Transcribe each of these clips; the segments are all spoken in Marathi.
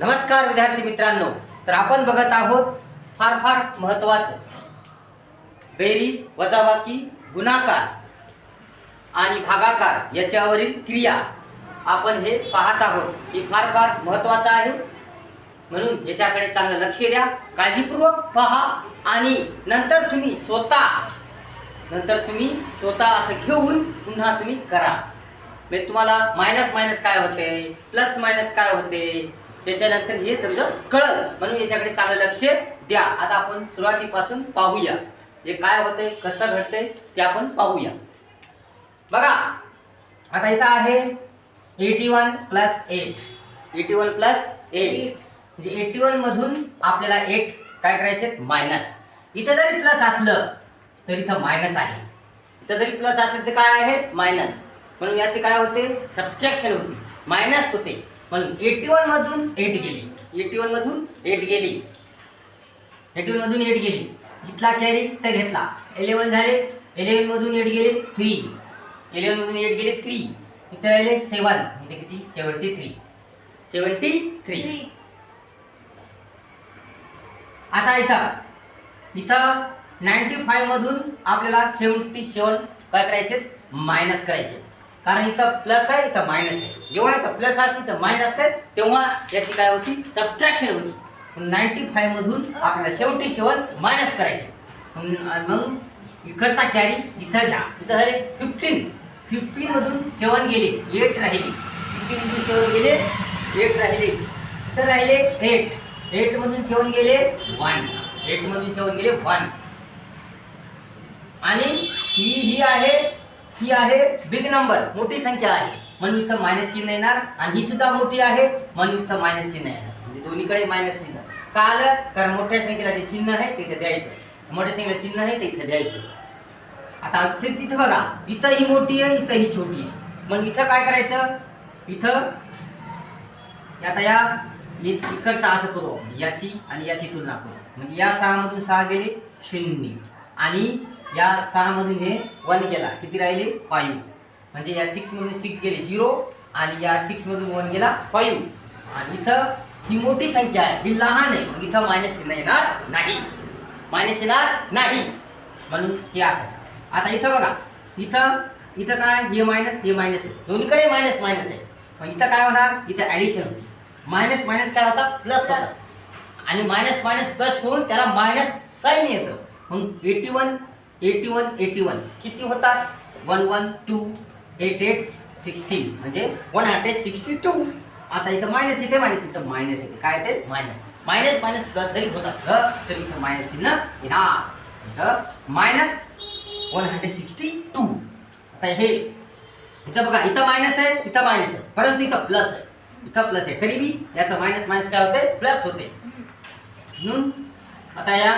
नमस्कार विद्यार्थी मित्रांनो, तर आपण बघत आहोत फार फार महत्त्वाचं बेरीज, वजाबाकी, गुणाकार आणि भागाकार याच्यावरील क्रिया आपण हे पाहत आहोत. ही फार फार महत्त्वाचं आहे, म्हणून याच्याकडे चांगलं लक्ष द्या, काळजीपूर्वक पहा आणि नंतर तुम्ही स्वतः असं घेऊन पुन्हा तुम्ही करा. म्हणजे तुम्हाला मायनस मायनस काय होते, प्लस मायनस काय होते, त्याच्यानंतर हे सगळं कळलं. म्हणून याच्याकडे चांगलं लक्ष द्या. आता आपण सुरुवातीपासून पाहूया, हे काय होते, कसं घडते ते आपण पाहूया. बघा, आता इथं आहे 81 प्लस 8. 81 प्लस 8 म्हणजे 81 मधून आपल्याला 8 काय करायचे, मायनस. इथं जरी प्लस असलं तरी इथं मायनस आहे. इथं जरी प्लस असलं तर काय आहे, मायनस. म्हणून याचे काय होते, सबट्रॅक्शन होते, मायनस होते. म्हणून 81 मधून 8 गेली, 81 मधून 8 गेली, 81 मधून 8 गेली. इथला कॅरी तर घेतला, 11 झाले. 11 मधून 8 गेले 3, 11 मधून 8 गेले 3. इथे राहिले 7, इथे किती, 73. आता इथं 95 मधून आपल्याला 77 काय करायचे, मायनस करायचे. कारण इथं प्लस आहे, इथं मायनस आहे. जेव्हा इथं प्लस असते इथं मायनस असते, तेव्हा याची काय होती, सबट्रॅक्शन होती. 95 मधून आपल्याला 77 मायनस करायचे. मग इकडचा कॅरी इथं घ्या. इथं झाले 15 मधून 7 गेले, 8 राहिले. 15 मधून 7 गेले, 8 राहिले. इथं राहिले 8 मधून 7 गेले 1, 8 मधून 7 गेले 1. आणि ही आहे बिग नंबर, मोठी संख्या आहे, म्हणून इथं मायनस चिन्ह येणार. आणि ही सुद्धा मोठी आहे, म्हणून इथं मायनस चिन्ह येणार. म्हणजे दोन्हीकडे मायनस चिन्ह का आलं, कारण मोठ्या संख्येला जे चिन्ह आहे ते इथं द्यायचं, मोठ्या संख्येला चिन्ह आहे ते इथं द्यायचं. आता तिथं बघा, इथं ही मोठी आहे, इथं ही छोटी आहे. मग इथं काय करायचं, इथं आता या इकडचा असं करू, याची आणि याची तुलना करू. म्हणजे या 6 मधून 6 गेले 0 आणि या 6 मधून हे 1 गेला, किती राहिले 5. म्हणजे या 6 मधून 6 गेले 0 आणि या 6 मधून 1 गेला 5. आणि इथं ही मोठी संख्या आहे, ही लहान आहे, मग इथं मायनस चिन्ह येणार नाही, मायनस येणार नाही. म्हणून हे असं. आता इथं बघा, इथं काय, हे मायनस आहे, दोन्हीकडे मायनस आहे. मग इथं काय होणार, इथं ॲडिशन होती. मायनस मायनस काय होतात, प्लस होतात. आणि मायनस मायनस प्लस होऊन त्याला मायनस साईन येतं. मग 81 किती होतात, 1 1 2 8 8 16 म्हणजे 162. आता इथं मायनस येते, इथं मायनस येते, काय येते, मायनस प्लस जरी होत असलं तरी इथं मायनस चिन्ह येणार. इथं मायनस 162. आता हे इथं बघा, इथं मायनस आहे, इथं मायनस आहे, परंतु इथं प्लस आहे, तरी बी याचं मायनस काय होते, प्लस होते. म्हणून आता या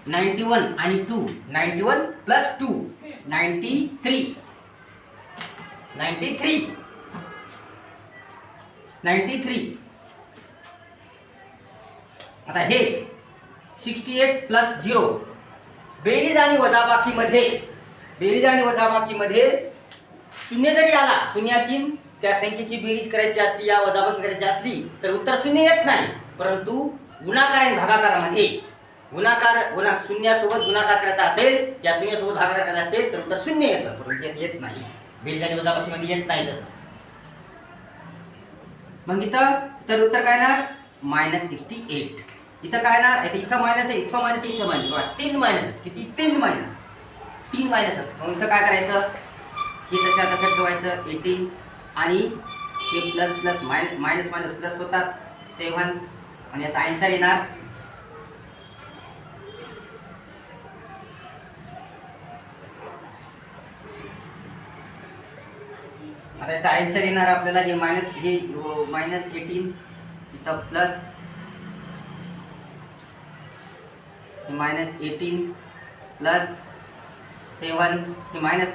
91 आणि 2, 91 प्लस 2 93. आता हे 68 प्लस 0. बेरीज आणि वजाबाकीमध्ये शून्य जरी आला, शून्याची त्या संख्येची बेरीज करायची असली या वजाबाकी करायची असली तर उत्तर शून्य येत नाही. परंतु गुणाकार आणि भागाकारामध्ये शून्यासोबत गुणाकार करायचा असेल, या शून्यासोबत भागाकार करायचा असेल तर उत्तर शून्य येतं, परंतु येत नाही. बेरीज आणि वजाबाकीमध्ये येत नाही तसं. मग इथं तर उत्तर काय येणार, -68. इथं काय येणार, इथं मायनस आहे, इथं मायनस आहे, इथं मायनस. बघा 3 मायनस, किती, 3 मायनस. मग इथं काय करायचं, हे तसं ठेवायचं 18 आणि हे प्लस प्लस मायनस प्लस होतात 7 आणि याचा आन्सर येणार आता याचा आन्सर येणार आपल्याला हे -18 इथं प्लस -18 प्लस 7 हे मायनस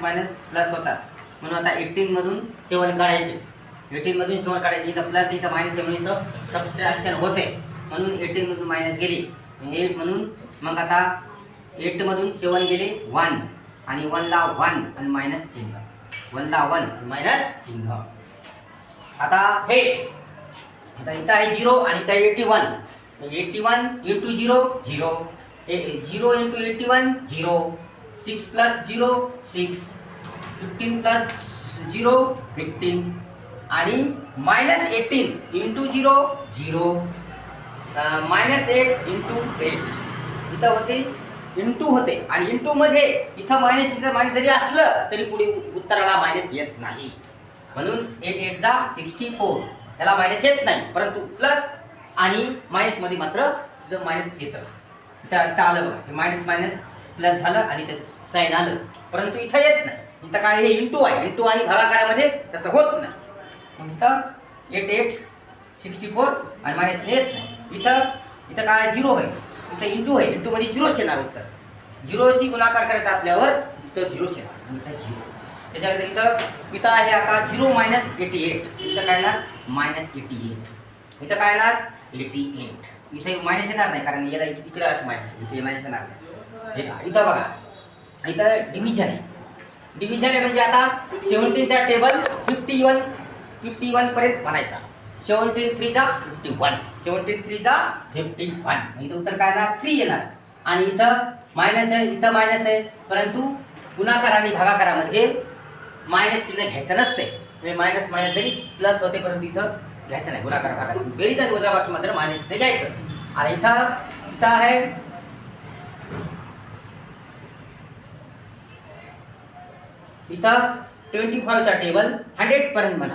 प्लस होतात. म्हणून आता 18 मधून 7 काढायचे, 18 मधून 7 काढायचे. इथं प्लस इथं मायनस आहे, म्हणून सबट्रॅक्शन होते. म्हणून 18 मधून मायनस गेली 8. म्हणून मग आता 8 मधून 7 गेले 1 आणि 1 ला 1 आणि मायनस चिन्ह, 1 ला 1 मायनस चिन्ह. आता हे आता इथं आहे 0 आणि इथं आहे 81. 81 इंटू 0 0, 0 इंटू 81 0, 6 प्लस 0 6, 15 प्लस 0 15 आणि -18 इंटू 0 0, -8 इंटू 8. इथं होते इंटू होते आणि इंटू मध्ये इथं मायनस जरी असलं तरी पुढे उत्तराला मायनस येत नाही. म्हणून 8 8 जा 64, याला मायनस येत नाही, परंतु प्लस आणि मायनस मध्ये मात्र इथं मायनस येतं. इथं आलं बघा, हे मायनस मायनस प्लस झालं आणि ते साईन आलं, परंतु इथं येत नाही. इथं काय, हे इंटू आहे, इंटू आणि भागाकारामध्ये तसं होत नाही. मग इथं 8 8 64 आणि मायनस येत नाही. इथं काय 0 आहे, इथं इंटू आहे, इंटू मध्ये 0 येणार उत्तर. 0शी गुणाकार करायचा असल्यावर इथं 0 येणार आणि इथं 0. त्याच्यानंतर इथं आहे आता 0 मायनस 88. इथं काय येणार -88. इथं काय येणार 88. इथं मायनस येणार नाही, कारण याला इकडे असं मायनस, इथे मायनस येणार नाही. इथं बघा, इथं डिव्हिजन आहे. डिव्हिजन आहे म्हणजे आता 17चा टेबल 51 पर्यंत म्हणायचा. 17 3 जा 51, 17 3 जा 51. इथं उत्तर काय येणार 3 येणार. आणि इथं मायनस आहे, इथं मायनस आहे, परंतु गुणाकार आणि भागाकारामध्ये मायनस चिन्ह घ्यायचं नसते. म्हणजे मायनस मायनस जरी प्लस होते, परंतु इथं घ्यायचं नाही. गुणाकार भागाकार बेरीज आणि वजाबाकी मात्र मायनस चिन्ह घ्यायचं. आणि इथं आहे इथं 25चा टेबल 100 पर्यंत म्हणा.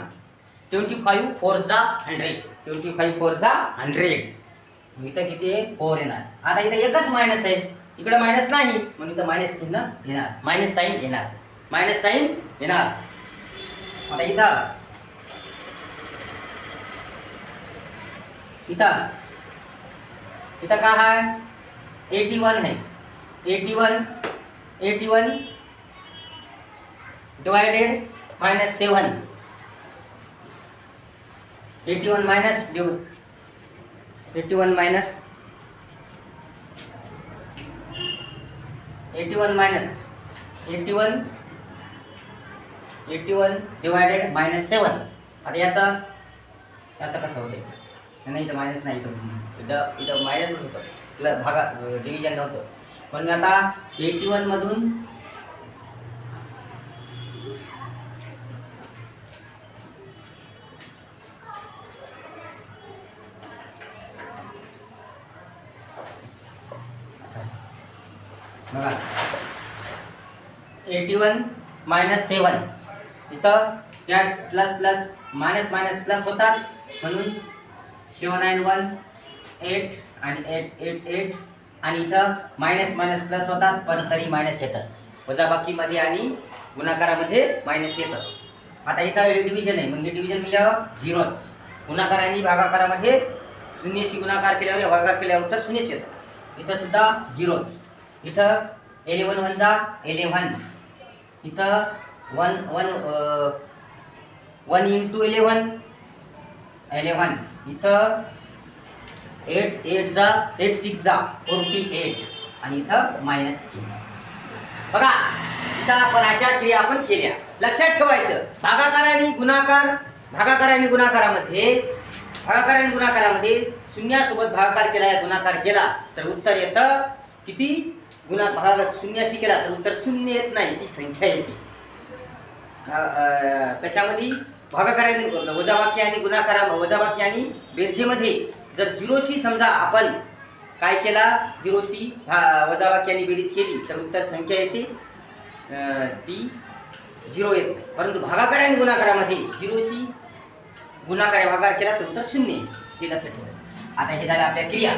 25 4 जा 100, 25 4 जा 100. इथं किती आहे 4 येणार. आता इथं एकच मायनस आहे, इकडे मायनस नाही, म्हणून इथं मायनस चिन्ह येणार, मायनस साईन येणार, मायनस साईन येणार. आता इथं काय आहे 81 आहे. 81 डिवायडेड -7. 81 minus 81 minus 81 divided -7. आता याचा कसं होते, नाही इथं मायनस नाही, इथं मायनसच होतं, प्लस भागा डिव्हिजन नव्हतं. पण आता 81 मधून बघा 81 -7, इथं या plus plus minus minus plus होतात, म्हणून 7 9 1 8 आणि 8 8 8. आणि इथं मायनस मायनस प्लस होतात, पण तरी मायनस येतात. वजाबाकीमध्ये आणि गुणाकारामध्ये मायनस येतं. आता इथं हे डिव्हिजन आहे, म्हणजे डिव्हिजन मिळाल्यावर 0च. गुणाकार आणि भागाकारामध्ये शून्यशी गुणाकार केल्यावर भागाकार केल्यावर उत्तर 0च येतं. इथं सुद्धा 0च. इथं 11 1 जा 11. इथं 1 इंटू 11 11. इथं 8 8 जा 8 6 जा 48. आणि इथं मायनस चिन्ह. बघा, इथं आपण अशा क्रिया आपण केल्या. लक्षात ठेवायचं, भागाकार आणि गुणाकारामध्ये शून्यासोबत भागाकार केला, गुणाकार केला तर उत्तर येतं किती. शून्याशी केला तर उत्तर 0 येत नाही, ती संख्या येते. कशामध्ये भागाकाराने वजाबाकी आणि वजाबाकी आणि बेरजेमध्ये जर 0शी समजा आपण काय केला, 0शी वजाबाकी आणि बेरीज केली तर उत्तर संख्या येते, ती 0 येत नाही. परंतु भागाकार आणि गुणाकारामध्ये 0शी गुणाकार भागाकार केला तर उत्तर 0 येईल, हे लक्षात ठेवायचं. आता हे झालं आपल्या क्रिया.